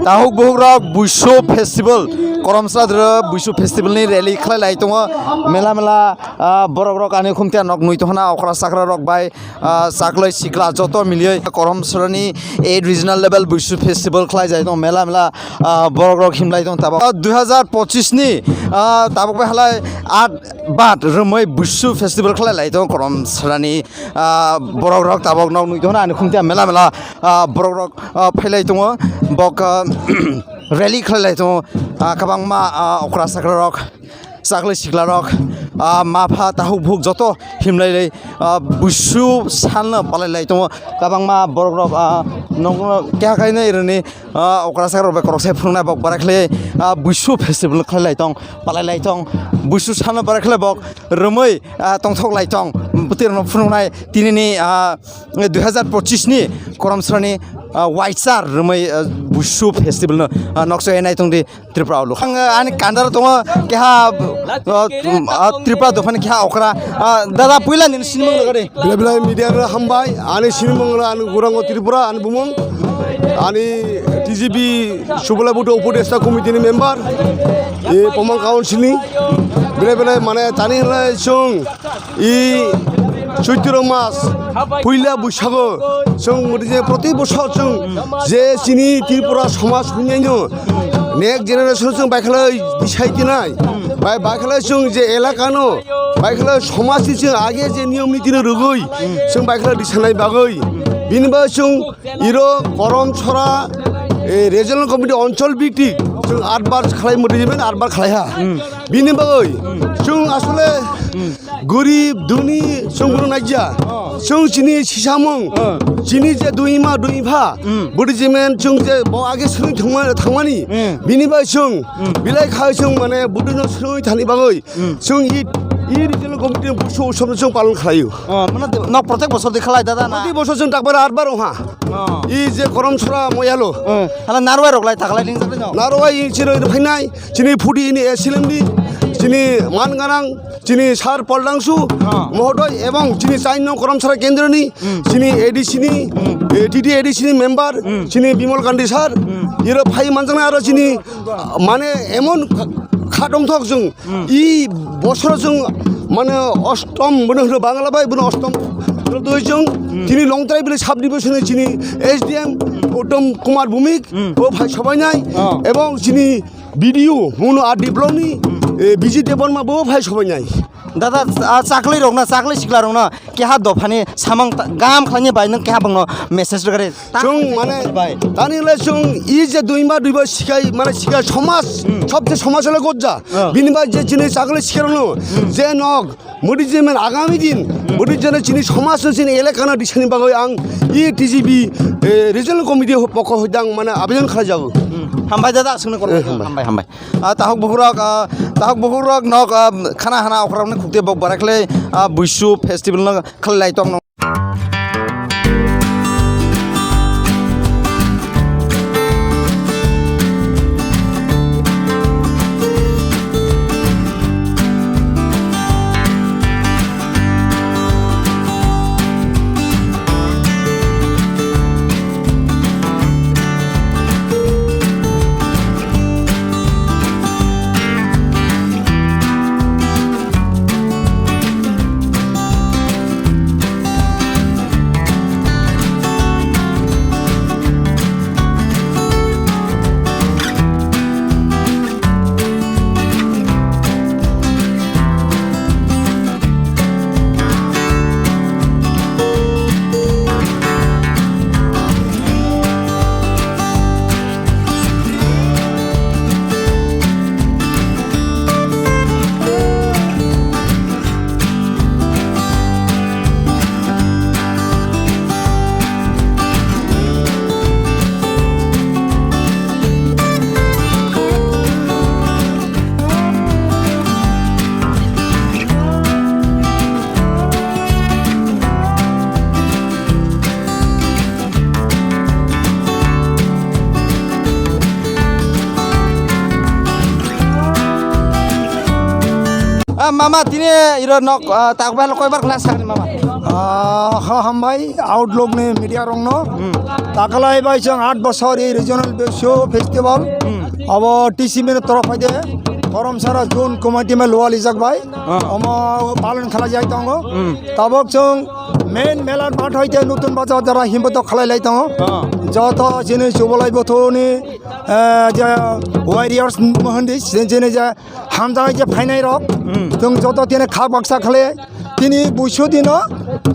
tahuk bohuk rok Bushu Festival Koromsra Bushu Festival ni rally khlai lai tongo mela mela borok rok ani khumtia nok nui tohna okra sakra rok bai sakloi sikla joto milioi Koromsra ni 8 regional level Bushu Festival khlai jai tong mela mela borok rok himlai tong tabok 2025 ni tabok bai halai 8 bat rumoi Bushu Festival khlai lai tong Koromsra ni borok rok tabok nok nui tohna ani khumtia mela mela borok rok phailai tongo bok rally khlai tong kabang ma okra sakra rok sakle sikla rok mapha tahuk bhuk joto himlai lei Bushu salna palai tong kabang ma borok rok nong kya kaina irni okra sakra rok korok se phungna bok barakhle Bushu Festival khlai tong palai tong Bushu salna barakhle bok rumoi tongthok lai tong butir no phungnai tinini 2025 ni Koromsra ni Waitsar rumai Bushu Festival no nokso enai tong di Tripura lo ani kandar tong kya Tripura dofan kya okra dada puila nin sinimang lagare bila bila media ra hambai ani sinimang ra ani gurango Tripura ani bumong ani TGP Subala Buto Upodesta committee ni member e pomang council ni bila bila mane tani ra sung I চৈত্র মাস পয়লা বৈশাখ जों যে প্রতি বছর जों যে চিনি ত্রিপুরা সমাজ খুঁজাইनो next generation जों बायखालै दिसाइदिनाय बायखालै जों जे एलाकानो बायखालै समाजनि जों आगे जे नियम नीतिनो रगै जों बायखालै दिसानाय बागै बिनिबा जों इरो करमसरा रिजनल कमिटि अञ्चल भित्तिक जों 8 बार खालाय मोदिजेन 8 बार खालायहा बिनि बागै जों आसले गरिब धनी जों नायजा जों चिनि सिसामं चिनि जे दुइमा दुइफा बुद्धिजिमेन जों जे आगे सोलों थांमानि बिनिफ्राय जों बिलाइ खाय जों माने बुद्धिनो सोलों थानि बागै जों इ रिजनल कमिटि बुसु उसब जों पालन खालायो माने न प्रत्येक बছর देखालाय दादा ना प्रति बছर जों दाकबार 8 बार ओहा इ जे करमसरा मयालो हाला नारवाय रगलाय थाखालाय लिं जाबाय न नारवाय चिरो फैनाय चिनि फुडी नि एसिलेमनि चिनि मानगानां चिनि सार पलडांसु महोदय एवं चिनि 4 नং करमसरा केन्द्रनि चिनि एडिसि नि टिटि एडिसि नि मेम्बार चिनि बिमल गान्धी सार इरो फाइ मानजाना आरो चिनि माने एमन खादमथक जों इ बছর जों माने अष्टम बनो बांला बाय बनो अष्टम जों चिनि लंथराय बिले साब डिभिजन चिनि एसडीएम उत्तम कुमार भूमिक ओ फाइ सबायनाय एवं चिनि भिडिअ मुनो आ डिप्ल'नि बिजि देबनमा बो फाइ सबायनाय दादा चाकलै रगना चाकलै सिखला रगना केहा दफानि सामां गाम खालानि बाय नों केहा बंनो मेसेज रगारे जों माने दानिले जों इ जे दुइमा दुइबा सिखाय माने सिखाय समाज सबसे समाजले गज्जा बिनिबा जे चिनि चाकलै सिखारनो जे नक मोदिजिमेन आगामी दिन मोदिजने चिनि समाज चिनि एलेकाना दिसानि बागै आं इ टिजिबि रिजनल कमिटि पक्ष हदां माने आवेदन खालामजागो हामबाय दादा सोंनो कर हामबाय ताहक बहुरक नक खाना हाना अखरावनो खुक्ते बक बाराखलै Bushu Festival न खलाय तंग Mama tini iro nok tak bal koi bar kelas kan mama. हामबाय आउटलुकनि मिडिया रंनो दाखालायबाय जों 8 बोसोर এই রিজিওনাল বিশ্ব फेस्टिवल अब टीसीबी तरफ फायदे करमसारा जून कमिटी में लोवाली जागबाय हम पालन खाला जाय दङ तबक जों मेन मेला माठ हयते नतुन बाजार जरा हिमबत खालायलाय दङ जत जेने जुबलाय बथनि जे वारियर्स महन्दी जेने जे हामजा जे फाइनाय रक जों जत तेने खा बाक्सा खाले তিনি 200 दिन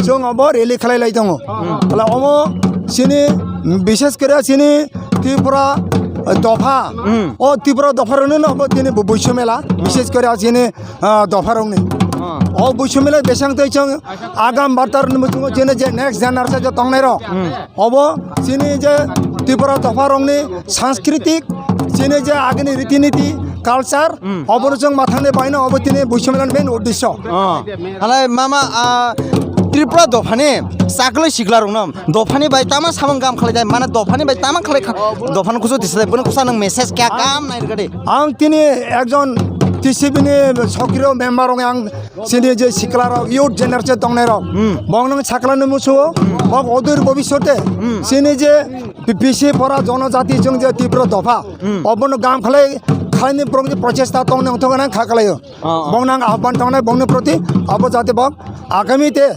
जों अब रेली खालायलाय दङ अला अम सिनि विशेष करे सिनि त्रिपुरा दफा ओ त्रिपुरा दफारनो अब दिनै बैसो मेला विशेष करे सिनि दफारंनि ओ बैसो मेला बेसां तै जों आगाम बार्तार मुजुङो जेने जे नेक्स्ट जेनारेशन जे तंनाय र अब सिनि जे त्रिपुरा दफारंनि सांस्कृतिक सिनि जे आगनि रीतिनीति कालचार अबर जों माथाने बायनो अब दिनै बैसो मेलानि मेन उद्देश्य हालाय मामा त्रिपुरा दफानि साकलै सिग्ला रंनो दफानि बाय तामा सामं गाम खालाय माने दफानि बाय तामा खालाय दफानि कुसो दिसलाय बन कुसा नों मेसेज क्या काम नायरगदे आं तिनि एकजन टीसीबीनि सक्रिय मेम्बार आं सिनि जे सिक्लार इयुथ जेनारेशन दंनाय रक बं नों साकलानो मुसो बग अदूर भविष्यते सिनि जे पिसि परा जनजाति जों जे त्रिपुरा दफा अबन गाम खालाय खालायनि प्रचेष्टा दं नों थगना खालायो बं नां आह्वान दंनाय बंनि प्रति अब जाते बग आगामी ते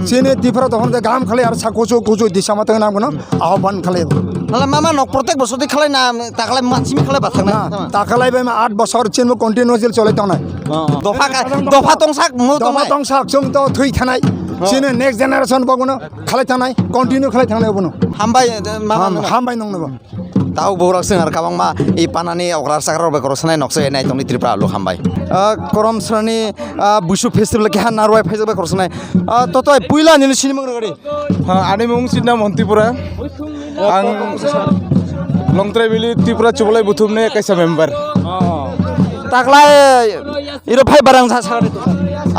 सिनि त्रिपुरा दफा गाम खालाय आरो साकोसो गोजो दिशा माते नांगोन आह्वान खालायो हालाय मामा नक प्रत्येक बसति खालाय ना ताखालाय मानसिनि खालाय बाथांना ताखालायबाय 8 बोसोर सिम कन्टिन्युअसलि चलाय दंनाय दफा तंसाक मु दफा तंसाक जों तो थै थानाय सिनि नेक्स्ट जेनारेशन बगनो खालाय थानाय कन्टिन्यू खालाय थानाय बनो हामबाय मामा हामबाय नंनोबो ताव बौराक जों आरो काबां मा इ पानानि अग्रा साग्रा बे करसनाय नक्से नाय तंनि त्रिपुरा लु हामबाय करमसरानि बुसु फेस्टिवल के नारवाय फाइजबाय करसनाय ततय पुइला नि सिनेमा गरे आनि मुं सिना मन्तिपुरा आं लंथ्राइ भेलि त्रिपुरा चुबलाय बुथुमनि कायसा मेम्बार ताकलाय इरो फाइ बारां सासारे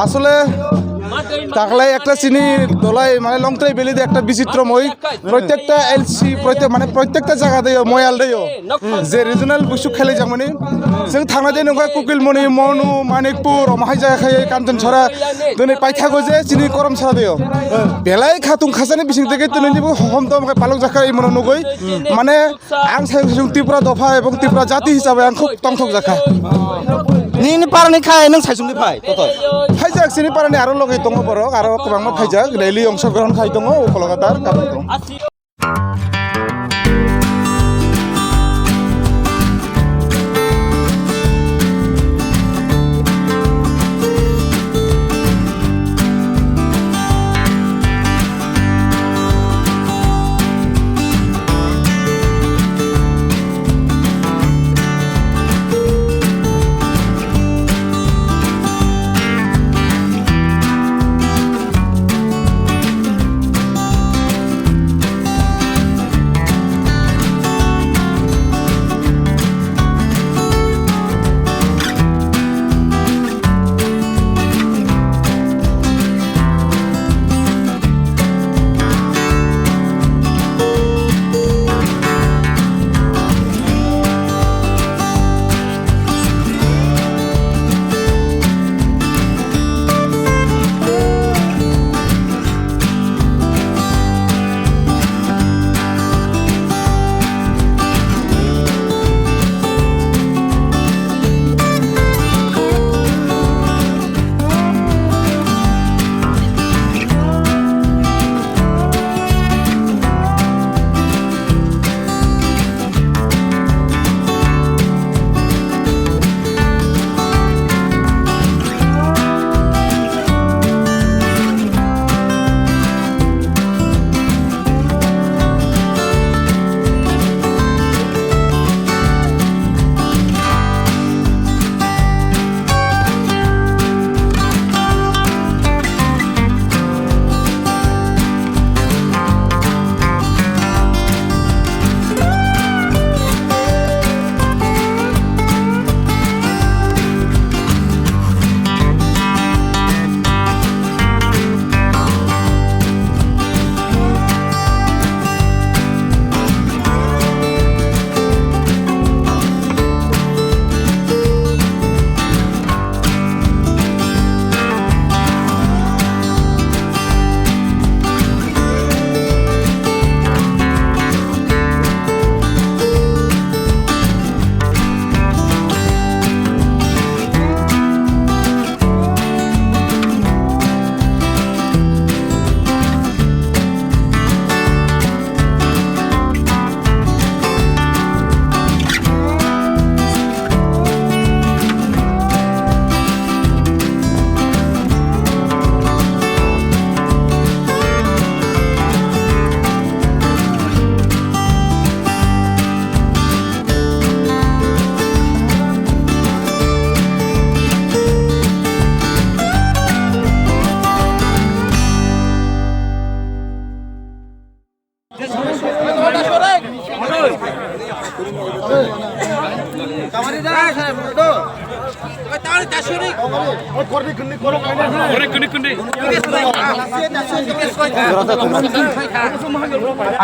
আসলে তাকলাই একটা চিনি দলাই মানে লংট্রাই বেলিতে একটা বিচিত্রময় প্রত্যেকটা এলসি প্রত্যেকটা জায়গাতে ময়াল দেয় যে রিজনাল বুসু খেলে যেমনি जों थांना दे नंगा कुकिलमणि मनु मानिकपुर अमाहाय जायाखै कान्टनछरा दिनै पाइथागो जे चिनि करमसारा देयो बेलाय खातुं खासानि बिसिं देगे दिनैनिबो हमदम पालक जाखा इमन नगै माने आं सायजों त्रिपुरा दफा एबं त्रिपुरा जाति हिसाबै आं खुब तंथक जाखा नि पारनि खाय नों सायसुंनि फाय ततय फाइजाक सिनि पारानि आरो लगै दङ बरक आरो गोबां फाइजाक रेलि अंशग्रहण खाय दङ कलकातार गाबोन दं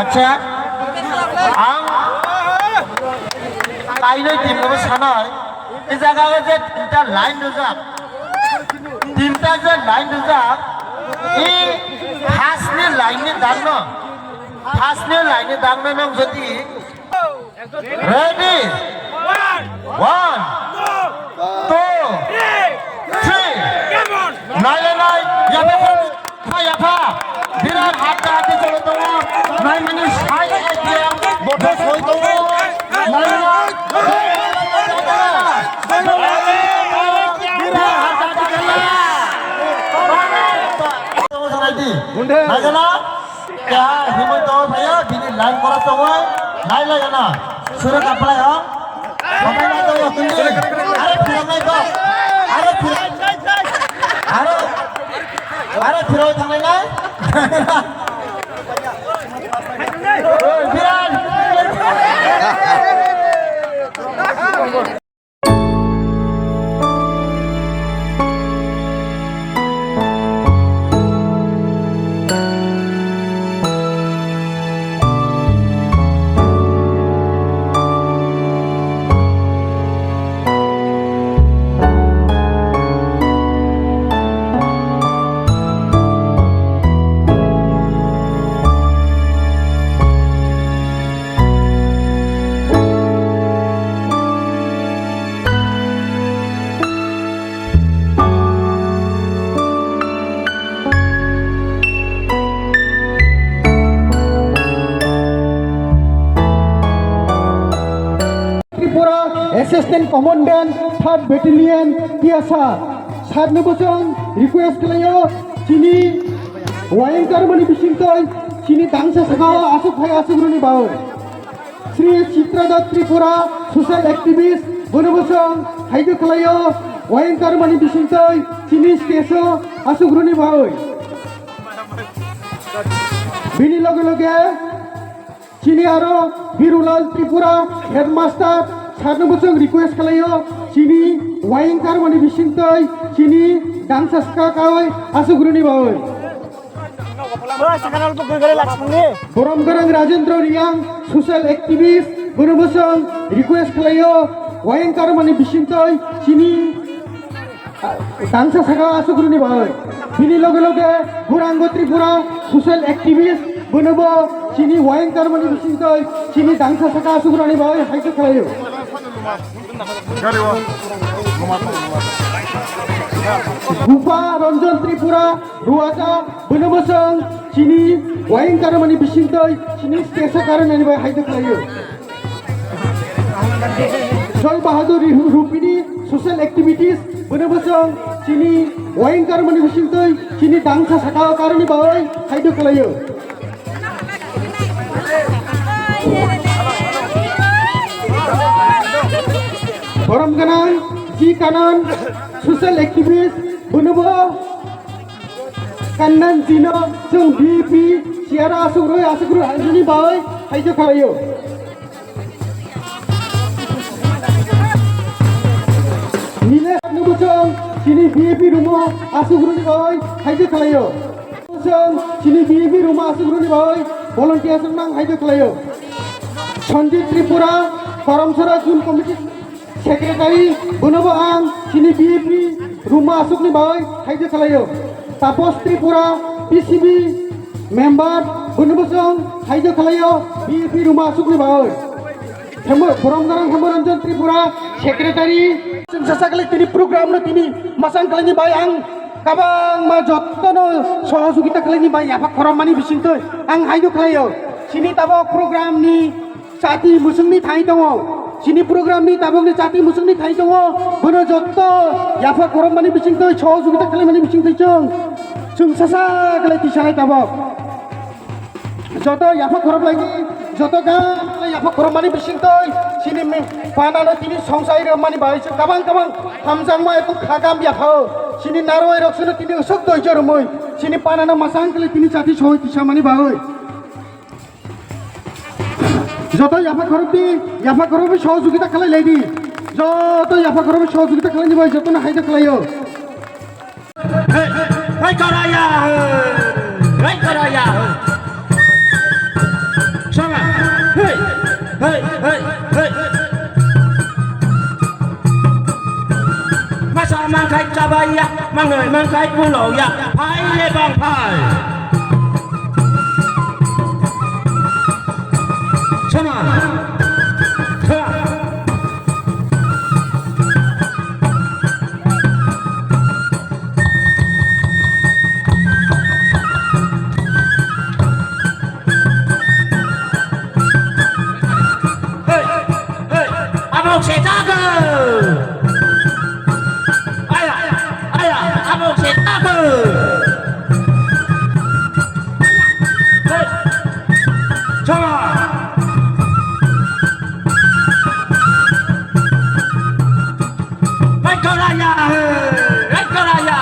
আচ্ছা आं लाइनै टिमखौबो सानाय बे जायगायाव जे तीनटा लाइन रोजाब तीनटा जे लाइन रोजाब इ फार्स्टनि लाइननि दांनो फार्स्टनि लाइननि दांनो नों जुदि रेडि 1 2 3 नायलाय याफा बिराद हाथाहाथि चलो दङ नाय मिनिट साइ आइटिएम बथे सय दङ नायना क्या हिमंत भैया दिनै लाइन करा दङ नायलायना सुर कापलाय ह हमनाय दङ तुमि आरे फिरनाय दं आरे फिराव थांनाय बिराद Assistant Commandant 3rd Battalion Tiasa Sarnabosong request kelayo sini wayangkar mani bisingtoy sini dangsa sagawa asuk bhai asugruni bawo Sri Chitradat Tripura social activist bonobosong haidu kelayo wayangkar mani bisingtoy sini steso asugruni bawo bini loge loge sini aro Birulal Tripura headmaster Sarnabosong request kalayo sini wayangkar mani bisingtoy sini dangsa skakawai asugruni bawoy Boromgarang Rajendra Riang social activist bonobosong request kalayo wayangkar mani bisingtoy sini dangsa skakawai asugruni bawoy bini loge loge Burango Tripura social activist bonobo sini wayangkar mani bisingtoy sini dangsa skakawai asugruni bawoy haitu kalayo Bupa Ranjan Tripura Ruaja Bonobosong sini wayangkar mani bisingtoy sini stesa karon ani bai haidu kalayo Joy Bahadur Rupini social activities Bonobosong sini wayangkar mani bisingtoy sini dangsa sakaw karoni bai haidu kalayo Boromganang Ji Kanan social activist bonobo Kanan Jino jong BP siara asugro ajuni bai haijo kalayo Nile nubujong sini BP rumo asugro ni bai haijo kalayo jong sini BP rumo asugro ni bai volunteer nang haijo kalayo Sanjit Tripura Karamsara Jun Committee Secretary bonobo ang sini BP rumah asuk ni bai haijo kalayo Tapos Tripura PCB member bonobo song haijo kalayo BP rumah asuk ni bai Boromgarang Hembaranjan Tripura Secretary sasakali tini program no tini masang kali ni bai ang kabang ma jottono sohasugita kali ni bai apa koromani bisingtoy ang haijo kalayo sini tabok program ni sati musung ni thai dongo sini program ni tabok ni chati musung ni thai dongo bono jotto yafa korom mani bisingtoy sohasugita kali mani bisingtoy chung sasa kali tisai tabok joto yafa korom lagi joto ga yafa korom mani bisingtoy sini me panano tini songsai ro mani bai kabang hamjang ma ekong khagam yafa sini naroi roksono tini usuk doi joromoi sini panano masang kali tini chati sohoi tisa mani bai যত ইয়াফা খরবে সহযোগিতা খালাইলাই দি যত ইয়াফা খরবে সহযোগিতা খালাইনি ভাই যত না হাইদে খালাইও Hey, Karaya! Hey, Karaya! Sama! Hey! Hey! Hey! Hey! Masa mang khai cabaya, mang người mang khai pulau ya, phai le bang phai. Sama! Sama! Abang saya jaga. Ayah, ayah, abang saya jaga. Hei, coba. Hei koraya, hei koraya.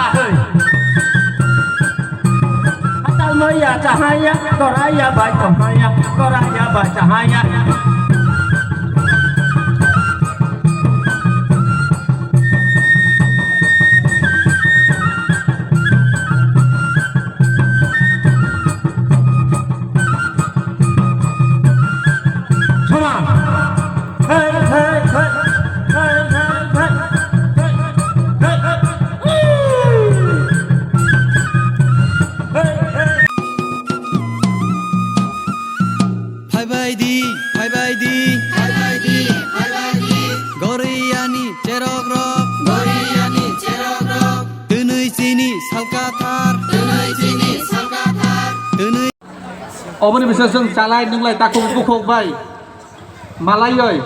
Atal maya cahaya, koraya baca maya, koraya baca cahaya. Goriani cerok rok Tenui sini salkatar Obani bisa sung salai nunglai takung bukuk bai Malayoi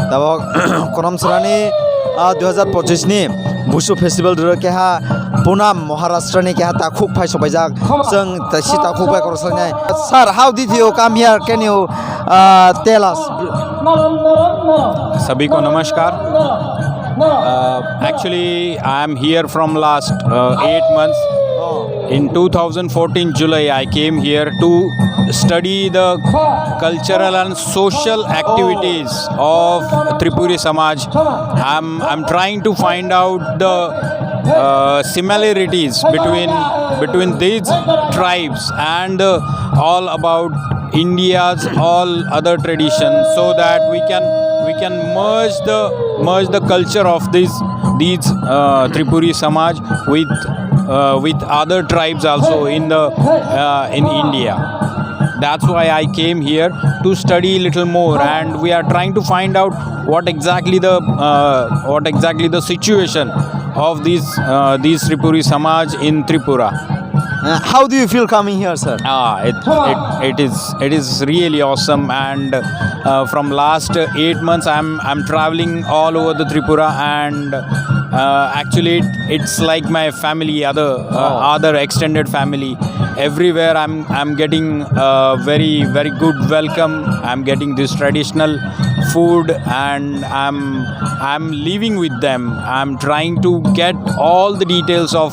Tabo Koramsarani 2025 ni Bushu Festival dulu keha Punam Maharashtra ni keha takuk pai sobajak sung si takuk pai korosanya. Sir, how did you come here? Can you tell us? सभी को नमस्कार actually I am here from last 8 months. In 2014 July I came here to study the cultural and social activities of Tripuri Samaj. I'm trying to find out the similarities between these tribes and all about India's all other traditions, so that we can merge the culture of these Tripuri Samaj with other tribes also in India. That's why I came here to study a little more, and we are trying to find out what exactly the situation of these Tripuri Samaj in Tripura. How do you feel coming here, sir? It is really awesome, and from last 8 months I'm traveling all over the Tripura, and actually it's like my family, other extended family. Everywhere I'm getting very very good welcome. I'm getting this traditional food, and I'm living with them. I'm trying to get all the details of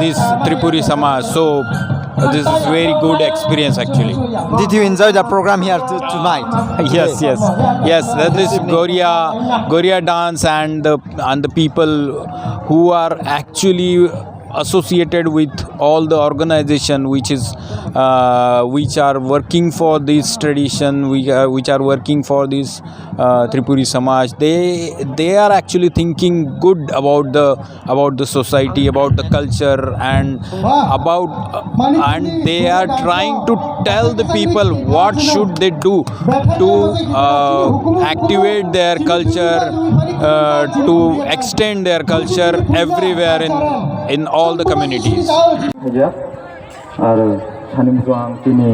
this Tripuri Samaj. So this is very good experience actually. Did you enjoy the program here tonight? Yes. That is Goria dance, and the people who are actually associated with all the organization which are working for this tradition, which are working for this Tripuri Samaj. They are actually thinking good about the society, about the culture, and they are trying to tell the people what should they do to activate their culture, to extend their culture everywhere in all the communities. आरो सानिमुखो आं दिनै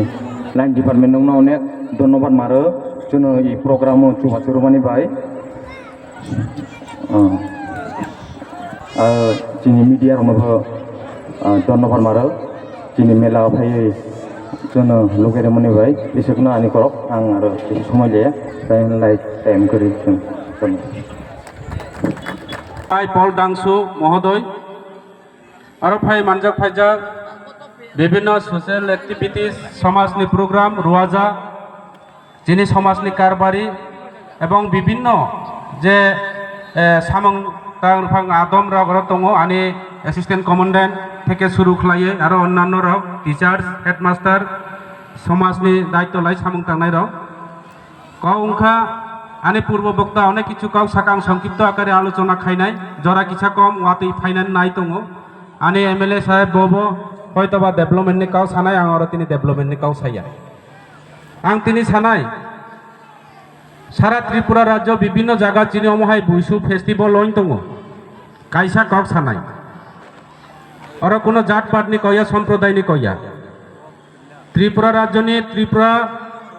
line डिपार्टमेन्टआवनो अनेक धन्यबाद मारो जोङो ई प्रग्रामाव चुबाचुरमानि bye दिनै मिडियायावनोबो धन्यबाद मारो दिनै मेला फैयो जोङो लुगैदोंमोन बाय बिसोरखौनो आंनि करक आं आरो एसे समय लाया टाइम करि जों पल डांसु महोदय आरो फाय मानजाक फायजाक विभिन्न सोशल एक्टिविटीज समाजनि प्रोग्राम रुवाजा যিনি সমাজনি কারবারি এবং বিভিন্ন যে সামং আদম রাগ দङ আনি অ্যাসিস্ট্যান্ট কমান্ডেন্ট থেকে শুরু খালাইয়ে আরো অন্যান্য রাগ টিচার্স হেডমাস্টার সমাজনি দায়িত্ব লাই সামং থাंनाय রাগ কাউ উংখা আনি পূর্ব বক্তা অনেক কিছু কাউ সাকাং সংক্ষিপ্ত আকারে আলোচনা খাইনাই জরা কিছা কম ওয়াতেই ফাইনান নাই দङ আনি এমএলএ সাহেব ববো হয়তোবা ডেভেলপমেন্টনি কাউ সানাই আং আরো তিনি ডেভেলপমেন্টনি কাউ সাইয়া আং তিনি সানাই সারা ত্রিপুরা রাজ্য বিভিন্ন জায়গা চিনি অমহাই বুইসু ফেস্টিভ্যাল লইন দङ কাইসা কক সানাই আর কোনো জাত পাটনি কইয়া সম্প্রদায়নি কইয়া ত্রিপুরা রাজ্যনি ত্রিপুরা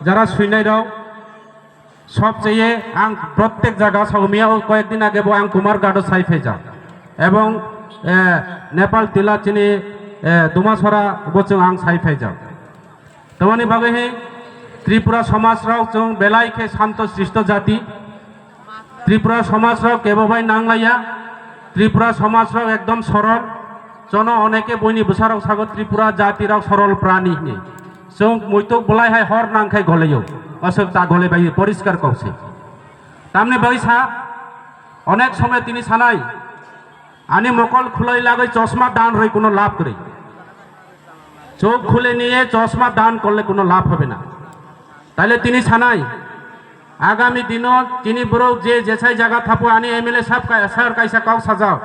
যারা সুইনাই রাও সবচেয়ে আং প্রত্যেক জায়গা সৌমিয়া কয়েকদিন আগে আং কুমারঘাটও সাইফে যা এবং নেপাল তিলা চিনি দুমাছরা বচং আং সাইফে যা তোমানি বাগে হে ত্রিপুরা সমাজরাও जों বেলাইকে শান্ত সৃষ্ট জাতি ত্রিপুরা সমাজরাও কেববাই নাংলাইয়া ত্রিপুরা সমাজরাও একদম সরল জন অনেকে বইনি বসারাও সাগর ত্রিপুরা জাতিরাও সরল প্রাণী নি जों মইতো বলাই হাই হর নাংখাই গলেও অসব তা গলে বাই পরিষ্কার কৌছে তামনে বাইসা অনেক সময় তিনি সানাই আনি মকল খুলাই লাগে চশমা দান রই কোনো লাভ করে চোখ খুলে নিয়ে চশমা দান করলে কোনো লাভ হবে না তাহলে তিনি সানাই আগামী দিন তিনি বড় যে যেসাই জায়গা থাপো আনি এমএলএ সাহেব স্যার কাইসা কাউ সাজাও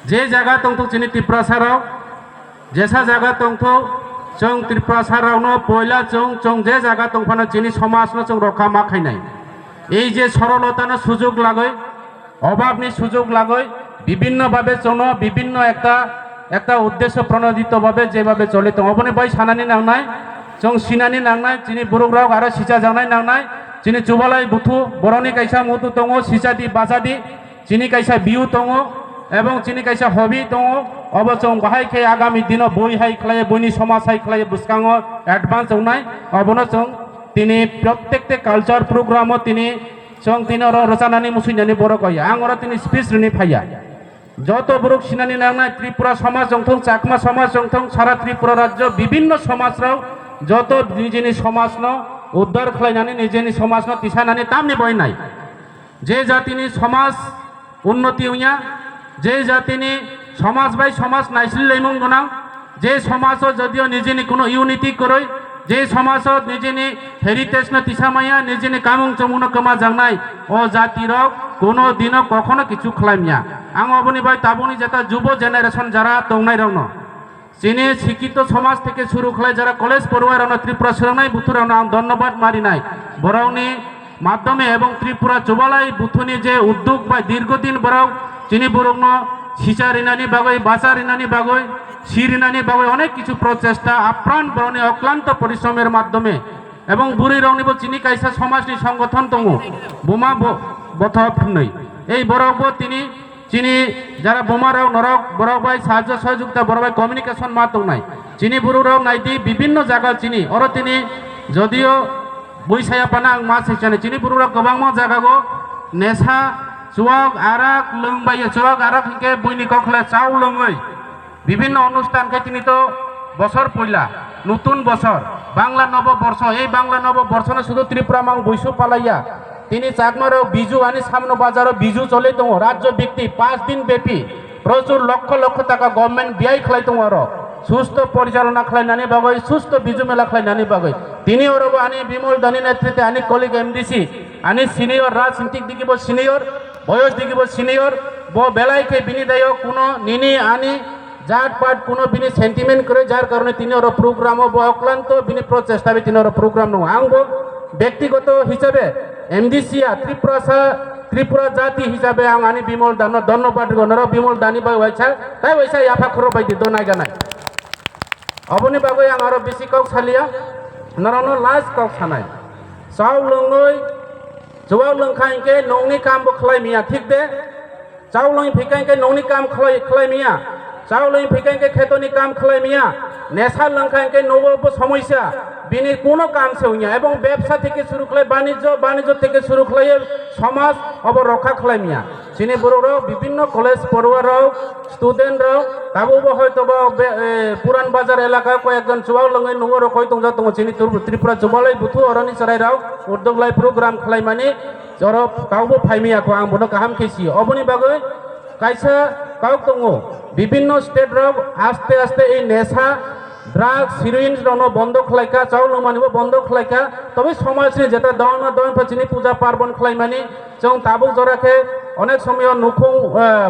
যে জায়গা তংথো চিনি ত্রিপুরা সারাও যেসা জায়গা তংথো जों ত্রিপুরা সারাওনো পয়লা जों যে জায়গা তংফানো চিনি সমাজনো जों রক্ষা মাখাই নাই এই যে সরলতানো সুযোগ লাগই অভাবনি সুযোগ লাগই বিভিন্নভাবে চন বিভিন্ন একটা উদ্দেশ্য প্রণোদিতভাবে যেভাবে চলে তো অবনে বাই সানানি নাংনাই जों सिनानि नांनाय चिनि बुरुग्राव आरो सिचा जानाय नांनाय चिनि जुबालाय बुथु बरनि कायसा मुतु दङ सिचादि बाजादि चिनि कायसा बिउ दङ এবং চিনি কাইসা হবি দङ अब जों बाहायखे आगामी दिनाव बय हाय खलाय बयनि समाज हाय खलाय बुसकाङो एडभान्स होनाय अबनो जों तिनि प्रत्येकटे कालचार प्रोग्रामो तिनि जों तिनि रजानानि मुसुइनानि बर गया आं अरा तिनि स्पिच रिनि फाया যত বড় সিনানি নাংনাय ত্রিপুরা সমাজ জংথং চাকমা সমাজ জংথং সারা ত্রিপুরা রাজ্য বিভিন্ন সমাজরাও যত নিজেনি সমাজনো উদ্ধার খালাইনানি নিজেনি সমাজনো তিসানানি তামনি বয়নাই যে জাতিনি সমাজ উন্নতি হইয়া যে জাতিনি সমাজ বাই সমাজ নাইসিলাইমং গনাং যে সমাজও যদিও নিজেনি কোনো ইউনিটি করই যে সমাজত নিজেনি হেরিটেজ না তিসামাইয়া নিজেনি কামং চমুনো কমা জাংনাই ও জাতিরক কোনো দিনও কখনো কিছু খালাইমিয়া আং অবনি বাই তাবনি যেটা যুব জেনারেশন যারা দংনাই রাউনো চিনি শিক্ষিত সমাজ থেকে শুরু খালাই যারা কলেজ পড়ুয়াই রাউনো ত্রিপুরা সোরাংনাই বুথু রাউনো আং ধন্যবাদ মারিনাই বরাউনি মাধ্যমে এবং ত্রিপুরা যুবালাই বুথুনি যে উদ্যোগ বা দীর্ঘদিন বরাও চিনি বরং সিচা রিনানি বাগৈ বাসা রিনানি বাগৈ সি রিনানি বাগৈ অনেক কিছু প্রচেষ্টা আপ্রাণ বরণে অক্লান্ত পরিশ্রমের মাধ্যমে এবং বুড়ি রংনিব চিনি কাইসা সমাজনি সংগঠন দङ বোমা বথফनै এই বরব তিনি চিনি যারা বোমারাও নরক বরবাই সাহায্য সহযোগিতা বরবাই কমিউনিকেশন মা দংনাই চিনি বুড়ুরাও নাইদি বিভিন্ন জায়গা চিনি অর তিনি যদিও বইসায়া পানা আং মা সাইচানে চিনি বুড়ুরাও गोबां জায়গাগো নেশা চুয়াক আরাক লংবাইয়ে চুয়াক আরাক হিকে বইনি কখলে চাউ লংই বিভিন্ন অনুষ্ঠানকে তিনি তো বছর পয়লা নতুন বছর বাংলা নববর্ষ এই বাংলা নববর্ষ না শুধু ত্রিপুরা মাং বৈশু পালাইয়া তিনি চাকমারও বিজু আনি সামনে বাজারও বিজু চলে দङ রাজ্য ব্যক্তি 5 দিন ব্যাপী প্রচুর লক্ষ লক্ষ টাকা গভর্নমেন্ট ব্যয় খালাই দङ আর সুস্থ পরিচালনা খালাইনানি বাগৈ সুস্থ বিজু মেলা খালাইনানি বাগৈ তিনি ওরব আনি বিমল দানি নেতৃত্বে আনি কলিগ এমডিসি আনি সিনিয়র রাজনীতিক দিকিব সিনিয়র বয়স দিকিব সিনিয়র ব বেলাইকে বিনি দেয় কোনো নিনি আনি জাত পাট কোনো বিনি সেন্টিমেন্ট করে যার কারণে তিনি ওর প্রোগ্রাম ব অক্লান্ত বিনি প্রচেষ্টা তিনি ওর প্রোগ্রাম নয় আংব ব্যক্তিগত হিসাবে এমডিসিয়া ত্রিপুরা জাতি হিসাবে আং আনি বিমল দান ধন্যবাদ গণর বিমল দানি বাই ওয়াইছা তাই ওইসা ইয়াফা খর বাইদি দনাই গানাই অবনি বাগৈ আং আরো বেশি কাউ সালিয়া নরনো লাজ কাউ সানাই চাউ লংই জোয়াও লংखाइके नंनि काम बो खलाइमिया ठीक दे चाउ लंग फिकाइके नंनि काम खलाइमिया चाउ लंग फिकाइके खेतनि काम खलाइमिया नेशा लंखाइके नबो समस्या बिनि कोनो काम सेउनिया এবং ব্যবসা থেকে শুরু করে বাণিজ্য থেকে শুরু করে সমাজ অব রক্ষা খলাইমিয়া চিনি বড়রাও বিভিন্ন কলেজ পড়ুয়ারাও স্টুডেন্টরাও তাবুবো হয়তো বা পুরান বাজার এলাকায় কয়েকজন চুয়াও লঙ্গাই নুঙ্গর কই তংজা তং চিনি ত্রিপুরা চুবালাই বুথু অরনি সরাইরাও উদ্যোগলাই প্রোগ্রাম খালাইমানি জর কাউবো ফাইমিয়াखौ आं बनो गाहाम खेसि अबनि बागै कायसा काउ दङ বিভিন্ন স্টেটরাও আস্তে আস্তে এই নেশা ড্রাগস হিরোইন রনো বন্ধ খালাইকা চাউল মানিব বন্ধ খালাইকা তবে সমাজনি যেটা দাওনা দাওন চিনি পূজা পার্বণ খালাইমানি जों তাবুক জরাকে অনেক সময় নুখুং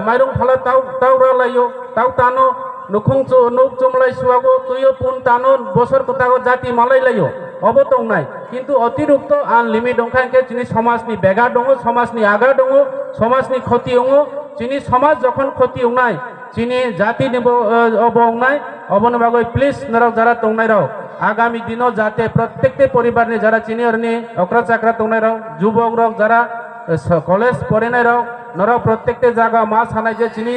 মাইরং ফালা তাও তাও রালাইও তাও তানো নুখুং নুক চমলাই সুয়াগো তুইও পুন তানো বছর কথাগো জাতি মালাই লাইও অবতং নাই কিন্তু অতিরিক্ত আনলিমিট দংখাকে চিনি সমাজনি বেগা দङ সমাজনি আগা দङ সমাজনি ক্ষতি দङ চিনি সমাজ যখন ক্ষতি নাই চিনি জাতি নিব অবংনাই অবন বাগৈ প্লিজ নরক যারা তংনাই রাও আগামী দিনও যাতে প্রত্যেকটি পরিবারনি যারা চিনি অরনি অকরা চাকরা তংনাই রাও যুবক রক যারা কলেজ পড়ে নাই রাও নরক প্রত্যেকটি জায়গা মা সানাই যে চিনি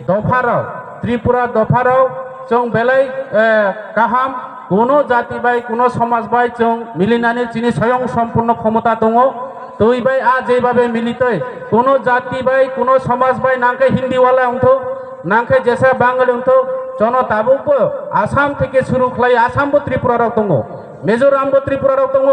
দফারাও ত্রিপুরা দফারাও চং বেলাই কাহাম কোনো জাতি বাই কোনো সমাজ বাই চং মিলিনানি চিনি স্বয়ং সম্পূর্ণ ক্ষমতা দङ তুই বাই আজ এইভাবে মিলিতই কোনো জাতি বাই কোনো সমাজ বাই নাকে হিন্দিওয়ালা অংথ নাকে যেসা বাঙালি অংথ জন তাবুকবো আসাম থেকে শুরু খালাই আসামবো ত্রিপুরারাও দङ মিজোরামবো ত্রিপুরারাও দङ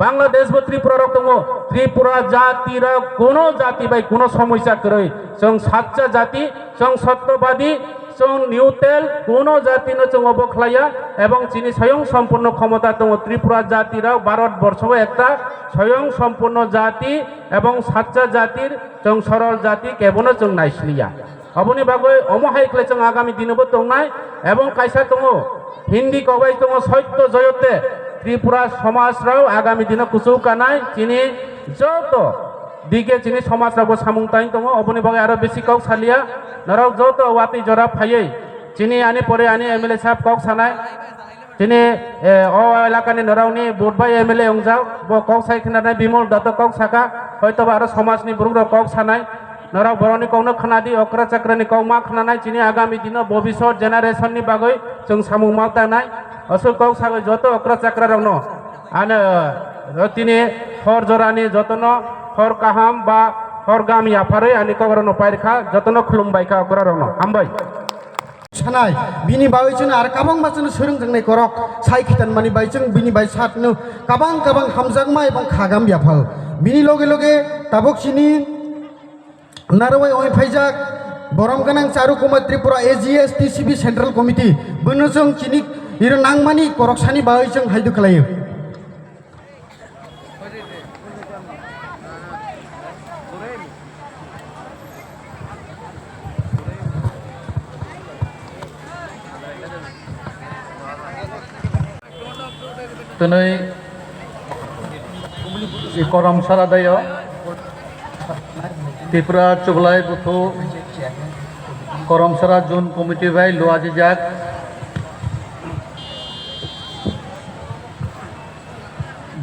বাংলাদেশবো ত্রিপুরারাও দङ ত্রিপুরা জাতিরা কোনো জাতি বাই কোনো সমস্যা করে जों সাচ্চা জাতি जों সত্যবাদী जों নিউটেল কোনো জাতি ন जों অবখলাইয়া এবং চিনি স্বয়ং সম্পূর্ণ ক্ষমতা দङ ত্রিপুরা জাতিরাও ভারতবর্ষ একটা স্বয়ং সম্পূর্ণ জাতি এবং সাচ্চা জাতির जों সরল জাতি কেবনো जों নাইসলিয়া অবনি বাগৈ অমহাইকলে जों আগামী দিনবো দংনাই এবং কাইসা দङ হিন্দি কবাই দङ সত্য জয়তে ত্রিপুরা সমাজরাও আগামী দিনে কুচু কানাই চিনি যত দিকে চিনি সমাজরাবো সামুংতাই দङ অবনি বাগৈ আরো বেশি কাউ সালিয়া নরক যত ওয়াতি জরা ফাইयै চিনি আনি পরে আনি এমএলএ সাহেব কক সানাই চিনি ও এলাকানি নরাউনি বুধবাই এমএলএ অংজাও ব কক সাইখানাই বিমল দত্ত কক সাকা হয়তো আরো সমাজনি বুরুগ্র কক সানাই নরাক বরনি কौनो খানাদি অকরা চাকরানি কौ मा খানানাই চিনি আগামী দিনে ভবিষ্যৎ জেনারেশননি বাগৈ जों সামুং মাতানাই असो কক সাগৈ যত অকরা চাকরা রংনো আনে তিনি ফর জরানি যতন ফর কাহাম বা ফর গামি আফারে আনি কগরনো পাইরখা যতন খুলুমবাইকা অকরা রংনো হামবাই সানাই বিনি বাইচুন আর কাবাং মাচুন সুরুং জংনাই করক সাইখিতান মানি বাইচুন বিনি বাই সাতनु কাবাং কাবাং হামজাগमा এবং খাগাম বিয়াফাল বিনি লগে লগে তাবক চিনি नारवाई ओइ फाइजाक बरम गनां Charu Kumar Tripura AGS TCB central committee बनोजों चिनि इर नांगमानि करकसानि बायजों हायदो खालायो दिनै करम सारादायाव त्रिपुरा चुबलाई बुथु करमसारा जुन कमिटी बाय लुआजी जाक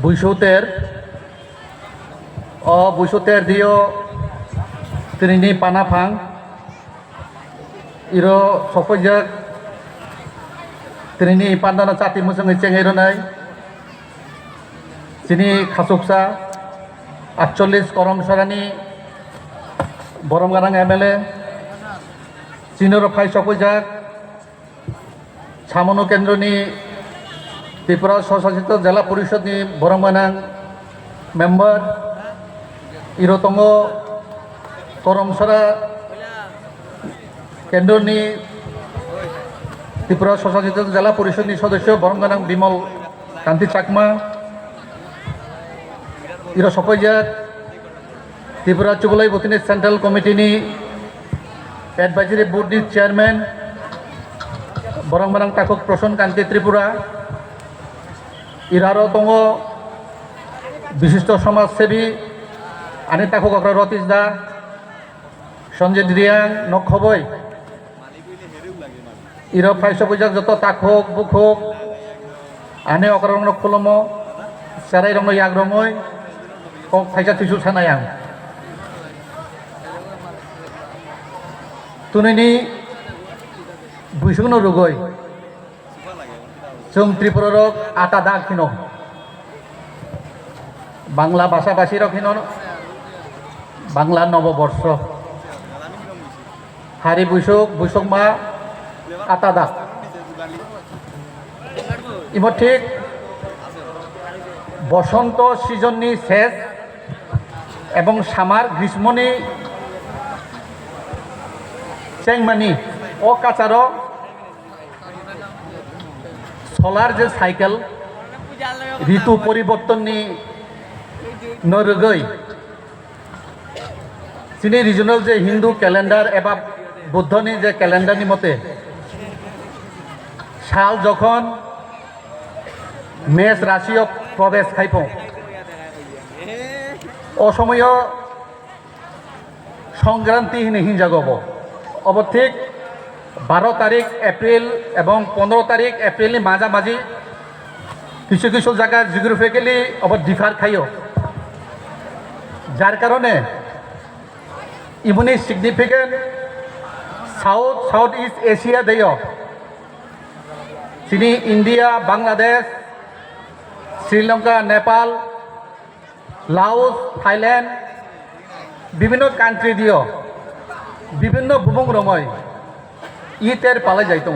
बुइसोतेर अ बुइसोतेर दियो तिनि पानाफां इरो सफैजाक तिनि पान्दाना चाति मोजाङै चेंगैरनाय चिनि खासुकसा 48 करमसारानि बरमगारां एमएलए चिनर फाइ सफैजाक सामनु केन्द्रनि त्रिपुरा स्वशासित जिला परिषदनि बरमगारां मेम्बर इरो दङ करमसारा केन्द्रनि त्रिपुरा स्वशासित जिला परिषदनि सदस्य बरमगारां बिमल कान्ति चाकमा इरो सफैजाक Tripura चुबलाई बुथनि central कमिटीनि advisory बोर्डनि chairman बरमगारां Takuk प्रसन कान्ति त्रिपुरा इरारो दङ विशिष्ट समाजसेवी आनि ताकुक अग्रा रतीश दा संजय दिरियां नखबय इरो फाइस बुजाक जत ताकुक बुकुक आनि अग्रा खुलमो साराय रंग याग्रमय कक फाइसा तिसु सानायां तुनैनि बुइसुनो रुगय जों त्रिपुरा रक आटा दाखिनो बांला भाषा भाषी रखिनो Bangla नवबर्ष hari busuk ma atada imo ঠিক বসন্ত সিজননি শেষ এবং সামার গ্রীষ্মনি চেংমানি ও কাছাড় সোলার যে সাইকেল ঋতু পরিবর্তননি নরগৈ চিনি রিজনাল যে হিন্দু ক্যালেন্ডার এবা বুদ্ধনি যে ক্যালেন্ডারনি মতে সাল যখন মেষ রাশিও প্রবেশ খাইপ অসময় সংক্রান্তি হিনজাগব অব ঠিক 12 তারিখ এপ্রিল এবং 15 তারিখ এপ্রিলনি মাঝামাঝি কিছু কিছু জায়গা জিওগ্রাফিক্যালি অব ডিফার খাইও যার কারণে ইমনি সিগনিফিকেন্ট সাউথ ইস্ট এশিয়া দেয় চিনি India Bangladesh Sri Lanka Nepal Laos Thailand বিভিন্ন কান্ট্রি দিও বিভিন্ন বুবুং রময় ইতের পালাই যাইতো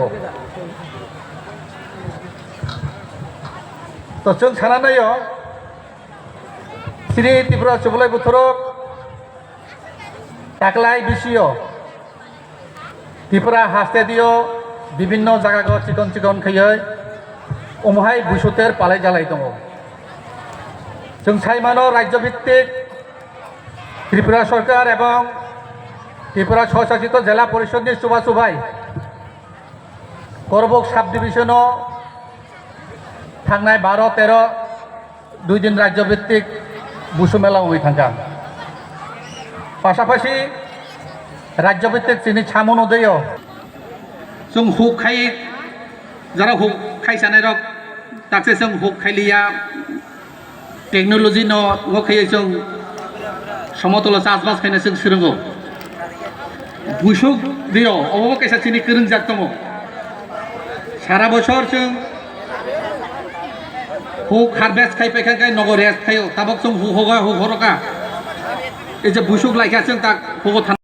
তো जों साना नायो श्री त्रिपुरा सुबलाय बोथोरक ताकलाय बिसियो त्रिपुरा हास्ते दियो বিভিন্ন জায়গা চিকন চিকন খাইयै ওমহাই বুসুতের পালাই জ্বালাই দङ जों साइमानो রাজ্যভিত্তিক ত্রিপুরা সরকার এবং ত্রিপুরা স্বশাসিত জেলা পরিষদের সভায় করবক সাব ডিভিশনও थांनाय 12-13 দুই দিন রাজ্যভিত্তিক বুসু মেলা হয়ে থাকা পাশাপাশি রাজ্যভিত্তিক চিনি ছামন উদয় जों हुक खाई जरा हुक खाई सानाय रक ताकसे जों हुक खाइलिया टेक्नोलॉजी न वो खाई जों समतल चासबास खाइना जों सोलोंगौ बुसुक दियो अबावबा कैसा चिनि गोरों जाग दङ सारा बोसोर जों हुक हारभेस्ट खाइफाय नगर रेस्ट खायो ताबक जों हुक हगा हुक हरका ए जे बुसुक लायखा जों ता हुक